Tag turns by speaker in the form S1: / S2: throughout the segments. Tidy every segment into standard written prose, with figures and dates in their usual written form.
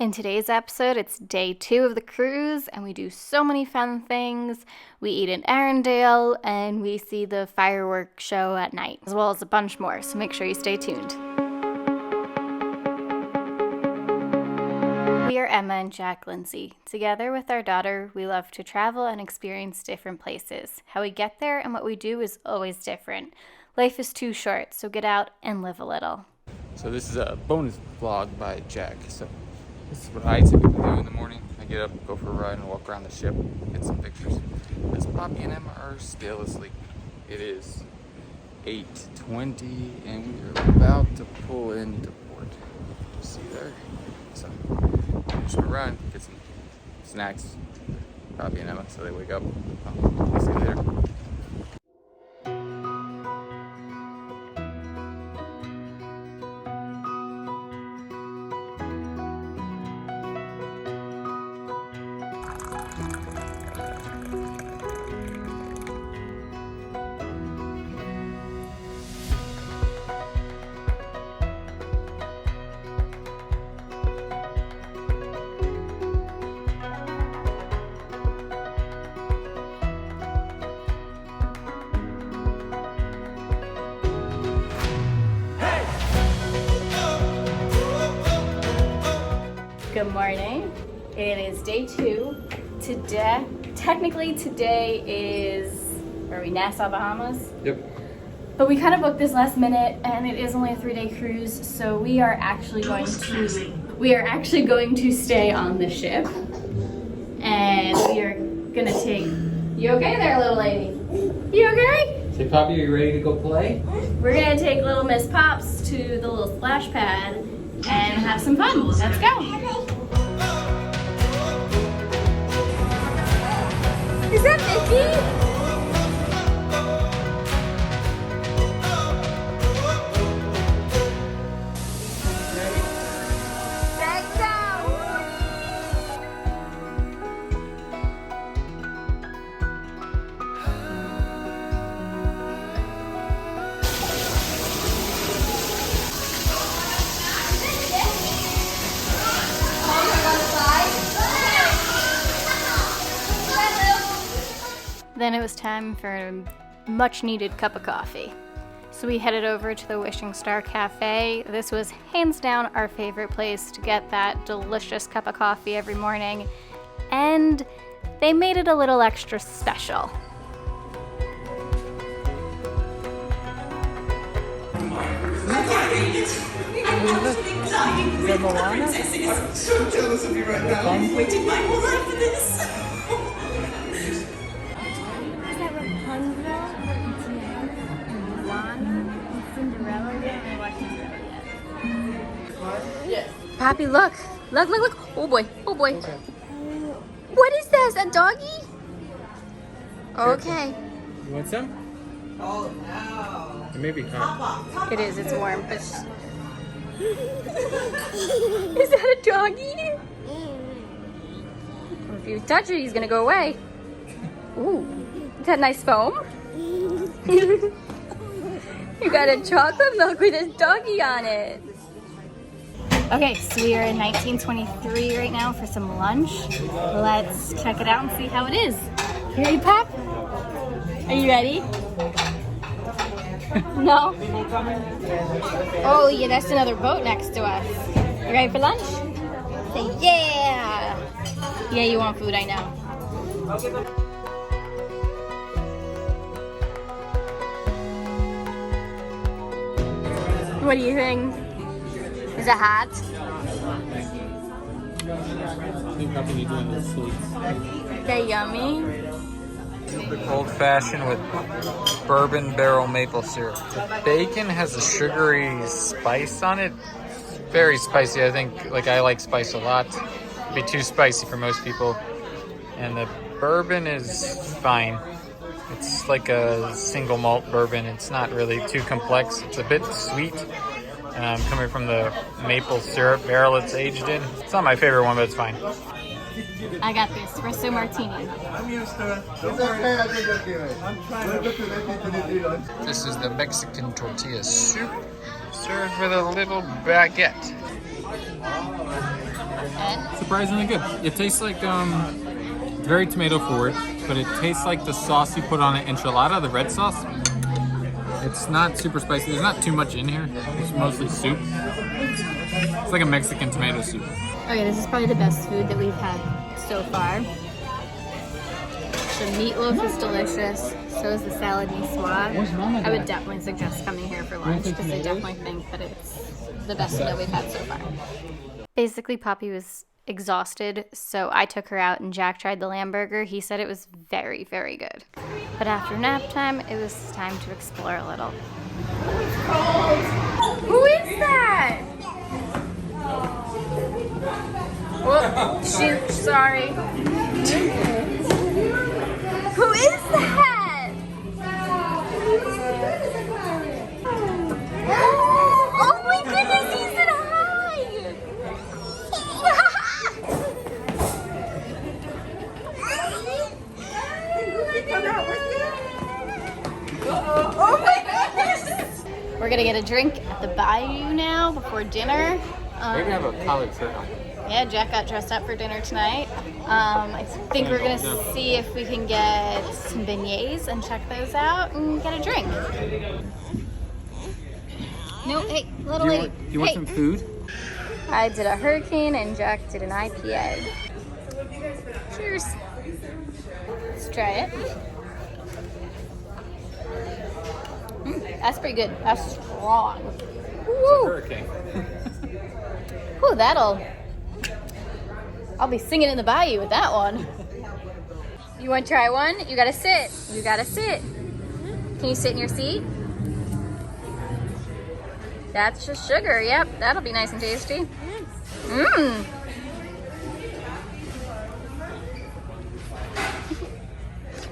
S1: In today's episode, it's day 2 of the cruise, and we do so many fun things. We eat in Arendelle, and we see the fireworks show at night, as well as a bunch more, so make sure you stay tuned. We are Emma and Jack Lindsay. Together with our daughter, we love to travel and experience different places. How we get there and what we do is always different. Life is too short, so get out and live a little.
S2: So this is a bonus vlog by Jack. So this is what I typically do in the morning. I get up, go for a ride, and walk around the ship, get some pictures. As Poppy and Emma are still asleep. It is 8:20, and we are about to pull into port. See there? So I'm just gonna run, get some snacks, Poppy and Emma, so they wake up. I'll see you later.
S1: Good morning. It is day 2. Technically today is, where are we, Nassau, Bahamas?
S2: Yep.
S1: But we kind of booked this last minute, and it is only a 3-day cruise, so we are actually going to stay on the ship, and we are gonna take. You okay there, little lady? You okay?
S2: Say, Poppy, are you ready to go play?
S1: We're gonna take little Miss Pops to the little splash pad and have some fun. Let's go. Is that Mickey? Then it was time for a much needed cup of coffee. So we headed over to the Wishing Star Cafe. This was hands down our favorite place to get that delicious cup of coffee every morning. And they made it a little extra special.
S3: I'm so jealous of you right now. I'm waiting my whole life for this.
S1: Poppy, look. Look. Oh boy. Okay. What is this? A doggy? Okay.
S2: You want some?
S3: Oh no.
S2: It may be hot.
S1: It is, it's warm, but... Is that a doggy? If you touch it, he's gonna go away. Ooh, is that nice foam? You got a chocolate milk with a doggy on it. Okay, so we are in 1923 right now for some lunch. Let's check it out and see how it is. You ready, Pop? Are you ready? No? Oh yeah, that's another boat next to us. You ready for lunch? Say yeah! Yeah, you want food, I know. What do you think? Is it hot?
S2: I think Poppy needs one of those sweets.
S1: They're yummy.
S2: Old fashioned with bourbon barrel maple syrup. The bacon has a sugary spice on it. It's very spicy. I think, I like spice a lot. It'd be too spicy for most people. And the bourbon is fine. It's like a single malt bourbon. It's not really too complex. It's a bit sweet. Coming from the maple syrup barrel it's aged in. It's not my favorite one, but it's fine.
S1: I got this espresso martini.
S3: I'm used to it. It's okay, I think I'll do it. I'm trying to.
S2: This is the Mexican tortilla soup served with a little baguette.
S1: And?
S2: Surprisingly good. It tastes like very tomato forward, but it tastes like the sauce you put on an enchilada, the red sauce. It's not super spicy. There's not too much in here. It's mostly soup. It's like a Mexican tomato soup.
S1: Okay, this is probably the best food that we've had so far. The meatloaf is delicious. So is the salad niçoise. I would definitely suggest coming here for lunch because I definitely think that it's the best that we've had so far. Basically, Poppy was exhausted, so I took her out and Jack tried the lamb burger. He said it was very, very good. But after nap time, it was time to explore a little. It's cold. Who is that? Oh, sorry. Who is that? Oh my goodness, he said hi! Oh my goodness! We're gonna get a drink at the Bayou now before dinner.
S2: Maybe have a collared shirt on.
S1: Yeah, Jack got dressed up for dinner tonight. I think we're gonna see if we can get some beignets and check those out and get a drink. No, hey, little lady.
S2: Do you want some food?
S1: I did a hurricane and Jack did an IPA. Cheers. Let's try it. That's pretty good. That's strong. Woo!
S2: Hurricane.
S1: Ooh, I'll be singing in the bayou with that one. You want to try one? You gotta sit. You gotta sit. Can you sit in your seat? That's just sugar. Yep, that'll be nice and tasty. Mmm.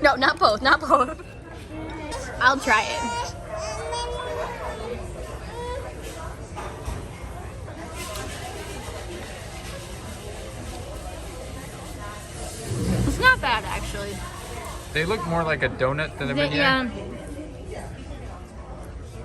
S1: No, not both. Not both. I'll try it. It's not bad, actually.
S2: They look more like a donut than a beignet.
S1: Yeah.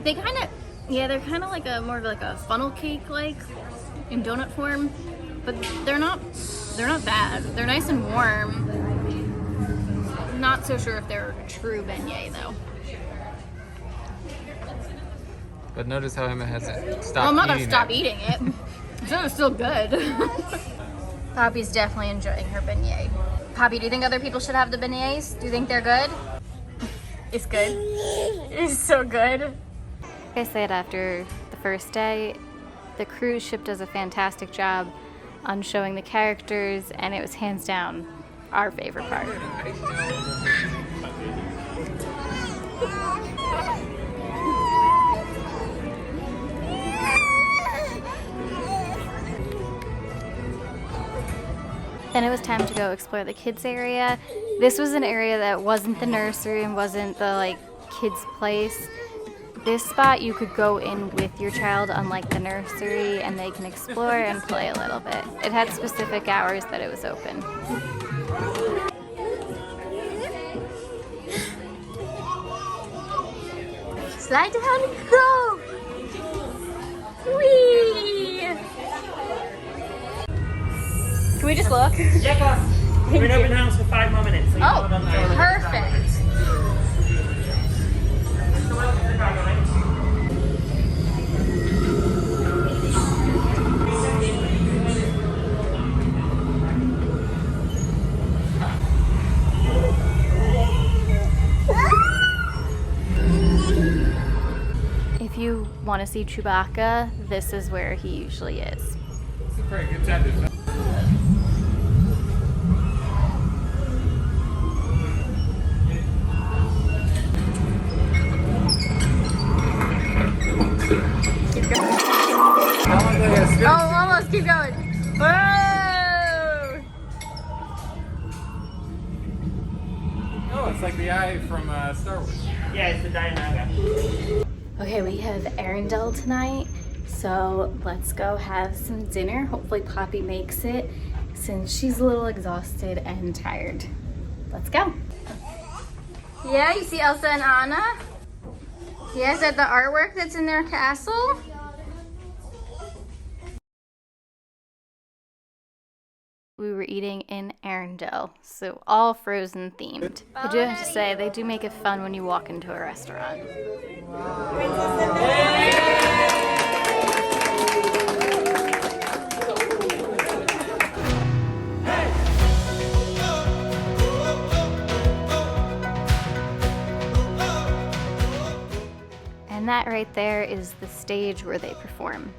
S1: They kind of, yeah, they're kind of like more of like a funnel cake, like in donut form, but they're not bad. They're nice and warm. Not so sure if they're a true beignet though.
S2: But notice how Emma hasn't stopped
S1: Well, I'm not gonna
S2: eating
S1: stop
S2: it.
S1: eating it. It's still good. Poppy's definitely enjoying her beignet. Poppy, do you think other people should have the beignets? Do you think they're good? It's good. It's so good. Like I said, after the first day, the cruise ship does a fantastic job on showing the characters, and it was hands down our favorite part. Then it was time to go explore the kids area. This was an area that wasn't the nursery and wasn't the kids place. This spot you could go in with your child, unlike the nursery, and they can explore and play a little bit. It had specific hours that it was open. Slide down and go! Whee! Can we just look?
S4: Yeah, boss. We're in open house for 5 more minutes. So
S1: Oh, perfect. If you want to see Chewbacca, this is where he usually is.
S2: It's a pretty good time to
S1: Oh, almost. Keep going. Whoa!
S2: Oh, it's like the eye from Star Wars.
S4: Yeah, it's the Dianaga.
S1: Okay, we have Arendelle tonight, so let's go have some dinner. Hopefully Poppy makes it since she's a little exhausted and tired. Let's go. Yeah, you see Elsa and Anna? Yeah, is that the artwork that's in their castle? We were eating in Arendelle, so all frozen themed. I do have to say, they do make it fun when you walk into a restaurant. And that right there is the stage where they perform.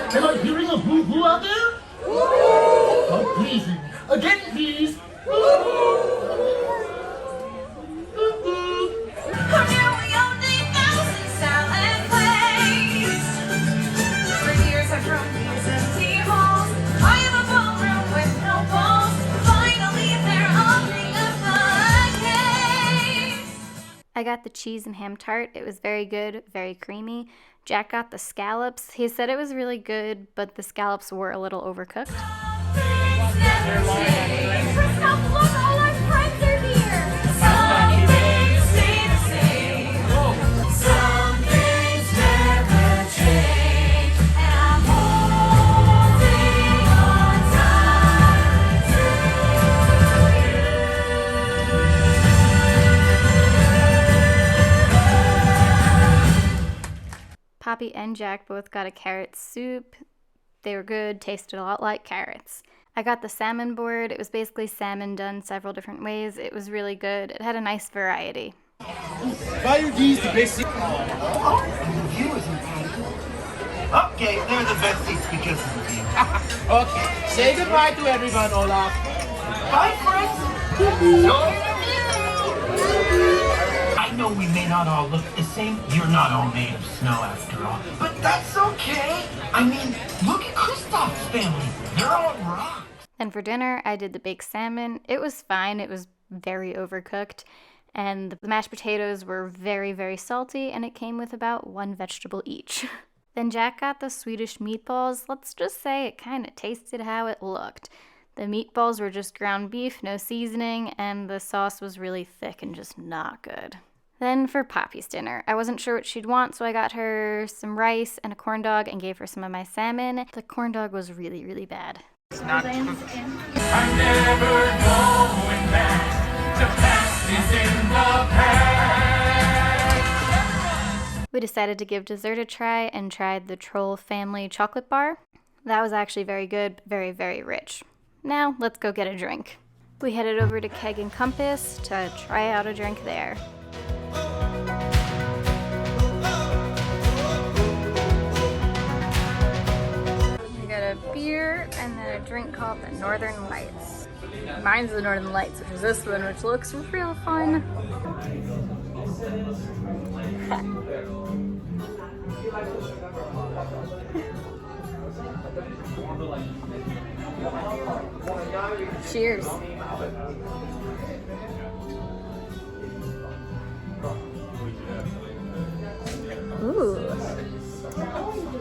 S5: Am I hearing a boo-boo out there? Oh, please. Again, please.
S1: I got the cheese and ham tart. It was very good, very creamy. Jack got the scallops. He said it was really good, but the scallops were a little overcooked. Poppy and Jack both got a carrot soup. They were good, tasted a lot like carrots. I got the salmon board. It was basically salmon done several different ways. It was really good. It had a nice variety.
S5: Fire D's the best seat. Okay, they're the best seats because of the view. Okay, say goodbye to everyone, Olaf. Bye, friends. I know we may not all look the same. You're not all made of snow after all. But that's okay. I mean, look at Kristoff's family. They're all rocks.
S1: And for dinner, I did the baked salmon. It was fine. It was very overcooked. And the mashed potatoes were very, very salty, and it came with about one vegetable each. Then Jack got the Swedish meatballs. Let's just say it kind of tasted how it looked. The meatballs were just ground beef, no seasoning, and the sauce was really thick and just not good. Then for Poppy's dinner, I wasn't sure what she'd want, so I got her some rice and a corn dog and gave her some of my salmon. The corn dog was really, really bad.
S2: It's not
S5: I'm never going back. The past is in the past.
S1: We decided to give dessert a try and tried the Troll Family chocolate bar. That was actually very good, very, very rich. Now, let's go get a drink. We headed over to Keg and Compass to try out a drink there. We got a beer and then a drink called the Northern Lights. Mine's the Northern Lights, which is this one, which looks real fun. Cheers. Ooh.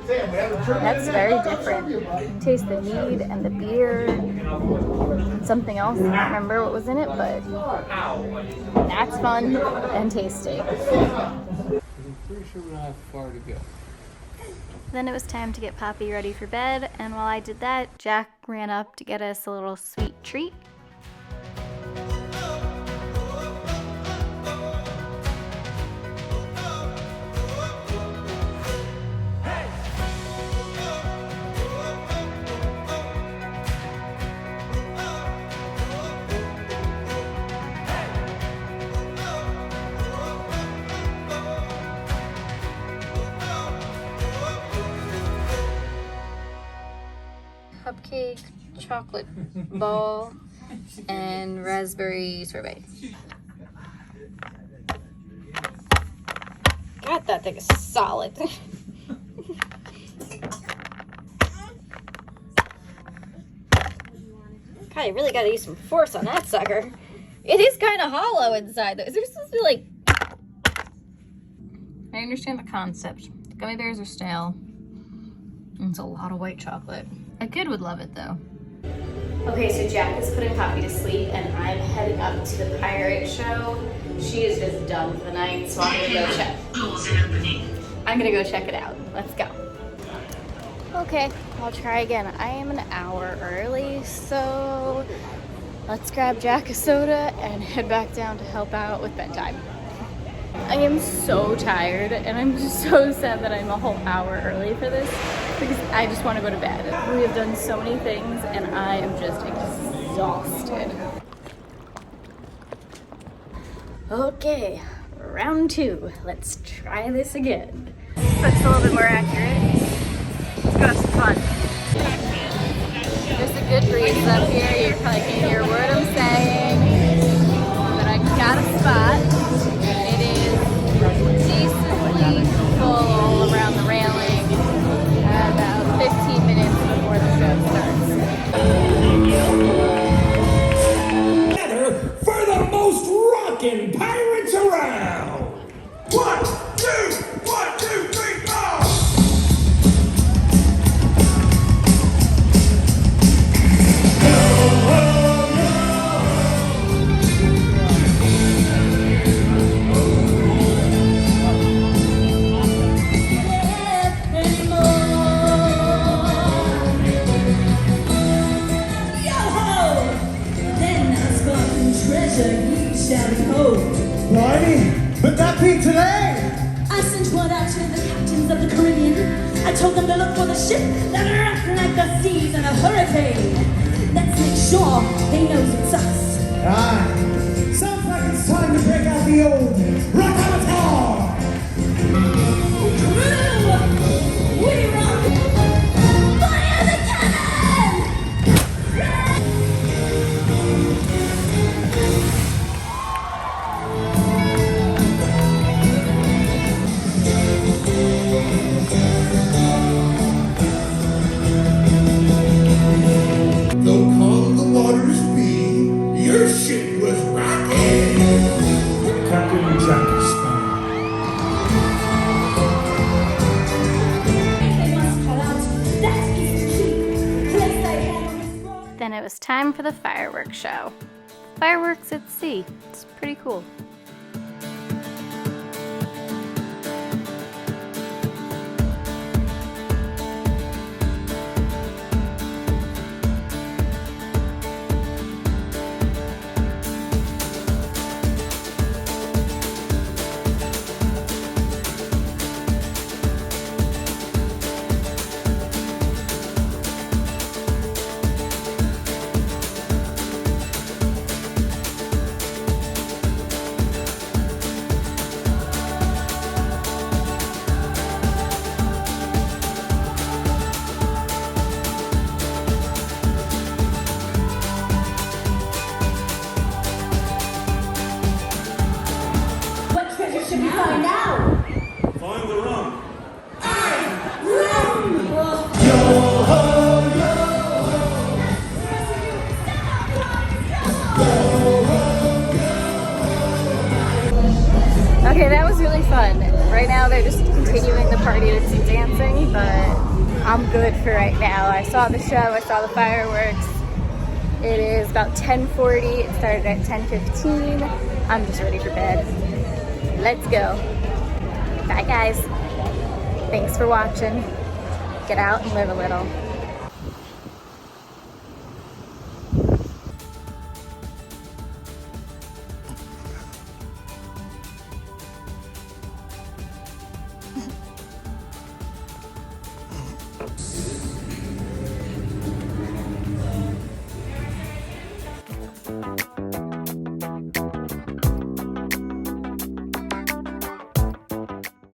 S1: That's very different. Taste the mead and the beer and something else. I don't remember what was in it, but that's fun and tasty.
S2: I'm pretty sure we don't have far to go.
S1: Then it was time to get Poppy ready for bed, and while I did that, Jack ran up to get us a little sweet treat. Cupcake, chocolate ball, and raspberry sorbet. That thing is solid. God, you really gotta use some force on that sucker. It is kind of hollow inside though. Is there supposed to be like... I understand the concept. Gummy bears are stale. And it's a lot of white chocolate. A kid would love it though. Okay, so Jack is putting Poppy to sleep and I'm heading up to the pirate show. She is just done for the night, so I'm gonna go check. I'm gonna go check it out. Let's go. Okay, I'll try again. I am an hour early, so let's grab Jack a soda and head back down to help out with bedtime. I am so tired and I'm just so sad that I'm a whole hour early for this because I just want to go to bed. We have done so many things and I am just exhausted. Okay, round 2. Let's try this again. Looks a little bit more accurate. Let's go have some fun. There's a good breeze up here. You probably can't hear a word I'm saying. But I got a spot. It is decently full all around the railing. About 15 minutes before the show starts.
S5: Together for the most rockin' pirates around. 1, 2, 1, 2, 3, 4.
S3: Barney, but that be today.
S6: I sent word out to the captains of the Caribbean. I told them to look for the ship that rocked like the seas in a hurricane. Let's make sure they knows it's us.
S3: Aye. Sounds like it's time to break out the old rock avatar.
S6: Crew, we rock! Fire the cannon!
S5: Though calm the waters be, your ship was rocking.
S3: Captain Jack
S6: They must cut out. That is the key. Place thy hand on this rock.
S1: Then it was time for the fireworks show. Fireworks at sea. It's pretty cool.
S6: What treasure should we find now?
S3: Find the rum.
S1: Okay, that was really fun. Right now they're just continuing the party with some dancing, but I'm good for right now. I saw the show, I saw the fireworks. It is about 10:40. It started at 10:15. I'm just ready for bed. Let's go. Bye guys. Thanks for watching. Get out and live a little.